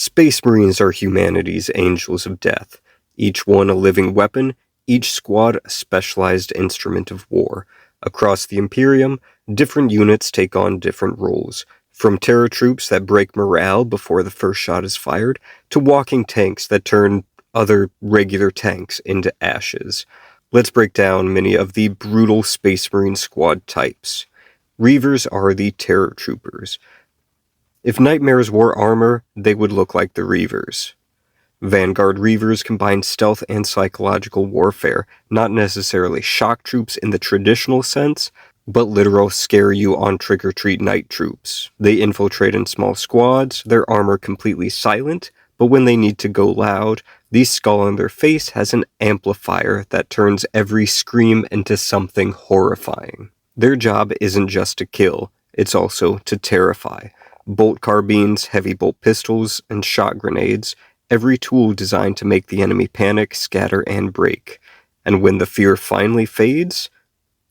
Space Marines are humanity's angels of death, each one a living weapon, each squad a specialized instrument of war. Across the Imperium, different units take on different roles, from terror troops that break morale before the first shot is fired, to walking tanks that turn other regular tanks into ashes. Let's break down many of the brutal Space Marine squad types. Reavers are the terror troopers. If Nightmares wore armor, they would look like the Reavers. Vanguard Reavers combine stealth and psychological warfare, not necessarily shock troops in the traditional sense, but literal scare-you-on-trick-or-treat night troops. They infiltrate in small squads, their armor completely silent, but when they need to go loud, the skull on their face has an amplifier that turns every scream into something horrifying. Their job isn't just to kill, it's also to terrify. Bolt carbines, heavy bolt pistols, and shot grenades, every tool designed to make the enemy panic, scatter, and break. And when the fear finally fades,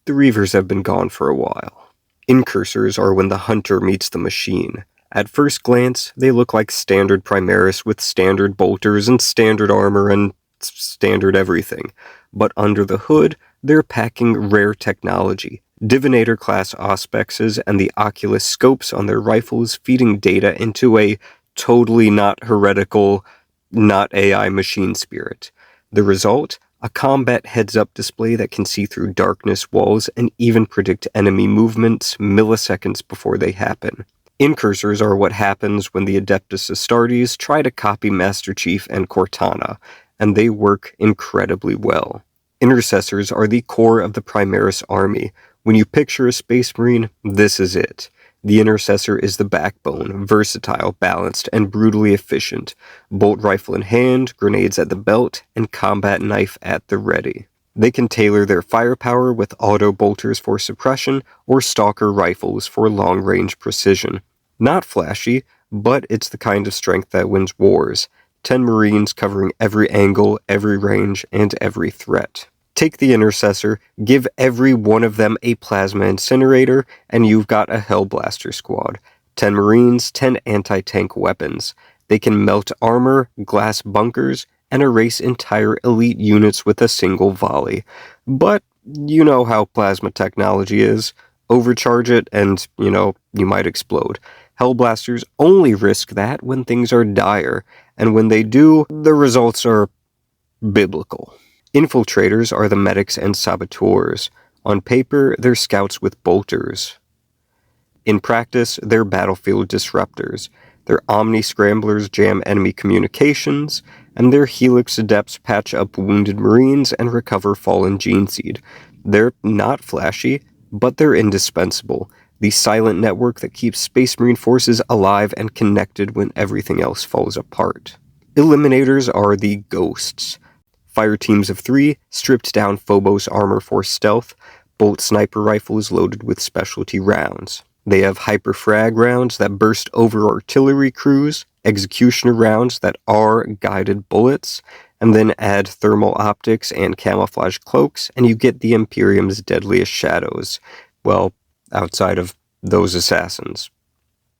the Reavers have been gone for a while. Incursors are when the hunter meets the machine. At first glance, they look like standard Primaris with standard bolters and standard armor and standard everything. But under the hood, they're packing rare technology. Divinator-class auspexes and the Oculus scopes on their rifles feeding data into a totally not heretical, not AI machine spirit. The result? A combat heads-up display that can see through darkness walls and even predict enemy movements milliseconds before they happen. Incursors are what happens when the Adeptus Astartes try to copy Master Chief and Cortana, and they work incredibly well. Intercessors are the core of the Primaris army. When you picture a Space Marine, this is it. The Intercessor is the backbone, versatile, balanced, and brutally efficient. Bolt rifle in hand, grenades at the belt, and combat knife at the ready. They can tailor their firepower with auto bolters for suppression or stalker rifles for long-range precision. Not flashy, but it's the kind of strength that wins wars. 10 Marines covering every angle, every range, and every threat. Take the Intercessor, give every one of them a plasma incinerator, and you've got a Hellblaster squad. 10 Marines, 10 anti-tank weapons. They can melt armor, glass bunkers, and erase entire elite units with a single volley. But you know how plasma technology is. Overcharge it and, you might explode. Hellblasters only risk that when things are dire, and when they do, the results are biblical. Infiltrators are the medics and saboteurs. On paper, they're scouts with bolters. In practice, they're battlefield disruptors. Their Omni-Scramblers jam enemy communications, and their Helix Adepts patch up wounded Marines and recover fallen Geneseed. They're not flashy, but they're indispensable. The silent network that keeps Space Marine forces alive and connected when everything else falls apart. Eliminators are the ghosts. Fire teams of 3, stripped down Phobos armor for stealth, bolt sniper rifles loaded with specialty rounds. They have hyperfrag rounds that burst over artillery crews, executioner rounds that are guided bullets, and then add thermal optics and camouflage cloaks, and you get the Imperium's deadliest shadows. Well, outside of those assassins.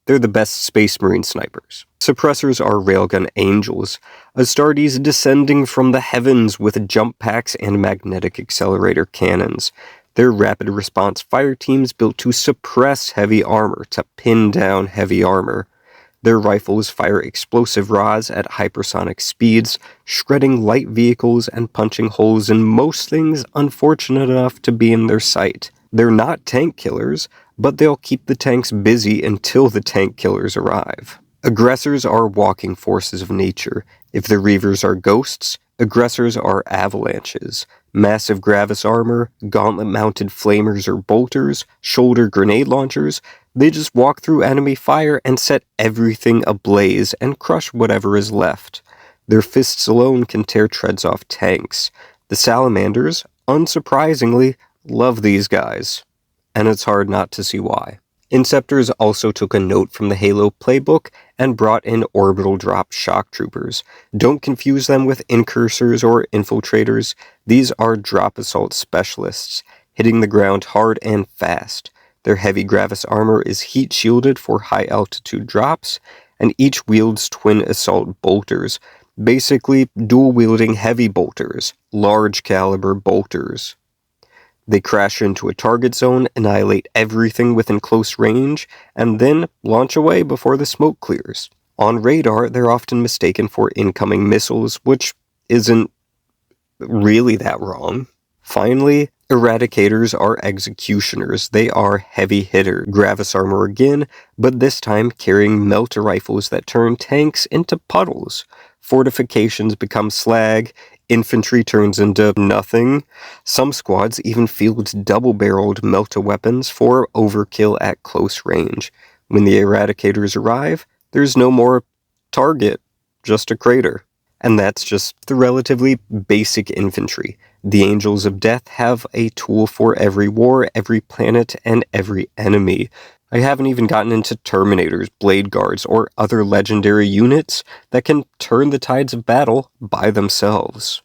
They're the best Space Marine snipers. Suppressors are railgun angels, Astartes descending from the heavens with jump packs and magnetic accelerator cannons. They're rapid response fire teams built to suppress heavy armor, to pin down heavy armor. Their rifles fire explosive rods at hypersonic speeds, shredding light vehicles and punching holes in most things unfortunate enough to be in their sight. They're not tank killers, but they'll keep the tanks busy until the tank killers arrive. Aggressors are walking forces of nature. If the Reavers are ghosts, aggressors are avalanches. Massive Gravis armor, gauntlet-mounted flamers or bolters, shoulder grenade launchers, they just walk through enemy fire and set everything ablaze and crush whatever is left. Their fists alone can tear treads off tanks. The Salamanders, unsurprisingly, love these guys. And it's hard not to see why. Inceptors also took a note from the Halo playbook and brought in orbital drop shock troopers. Don't confuse them with incursors or infiltrators. These are drop assault specialists, hitting the ground hard and fast. Their heavy Gravis armor is heat shielded for high altitude drops, and each wields twin assault bolters, basically dual-wielding heavy bolters, large caliber bolters. They crash into a target zone, annihilate everything within close range, and then launch away before the smoke clears. On radar, they're often mistaken for incoming missiles, which isn't really that wrong. Finally, Eradicators are executioners. They are heavy hitter, Gravis armor again, but this time carrying melter rifles that turn tanks into puddles. Fortifications become slag, infantry turns into nothing. Some squads even field double-barreled melter weapons for overkill at close range. When the Eradicators arrive, there's no more target, just a crater. And that's just the relatively basic infantry. The Angels of Death have a tool for every war, every planet, and every enemy. I haven't even gotten into Terminators, Blade Guards, or other legendary units that can turn the tides of battle by themselves.